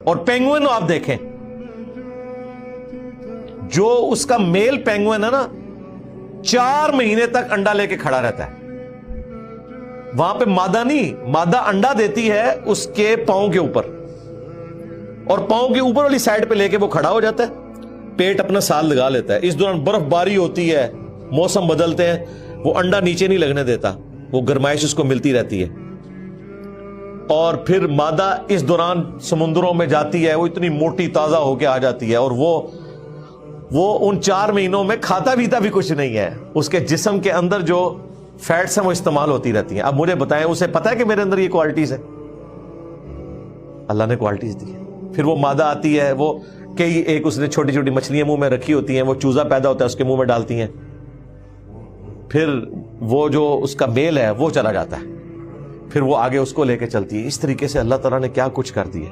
और पेंगुइन आप देखें, जो उसका मेल पेंगुइन है ना 4 महीने तक अंडा लेके खड़ा रहता है। वहां पे मादा नहीं, मादा अंडा देती है उसके पांव के ऊपर, और पांव के ऊपर वाली साइड पे लेके वो खड़ा हो जाता है, पेट अपना साल लगा लेता है। इस दौरान बर्फबारी होती है, मौसम बदलते हैं, वो अंडा नीचे नहीं लगने देता, वो गर्माइश उसको मिलती रहती है। और फिर मादा इस दौरान समुद्रों में जाती है, वो इतनी मोटी ताजा होके आ जाती है, और वो उन 4 महीनों में खाता पीता भी कुछ नहीं है। उसके जिस्म के अंदर जो फैट्स हैं वो इस्तेमाल होती रहती हैं। अब मुझे बताएं, उसे पता है कि मेरे अंदर ये क्वालिटीज है? अल्लाह ने क्वालिटीज दी है। फिर वो मादा आती है, वो कई एक उसने छोटी छोटी मछलियां मुंह में रखी होती हैं, वो चूजा पैदा होता है उसके मुंह में डालती हैं। फिर वो जो उसका मेल है वो चला जाता है, फिर वो आगे उसको लेके चलती है। इस तरीके से अल्लाह ताला ने क्या कुछ कर दिया।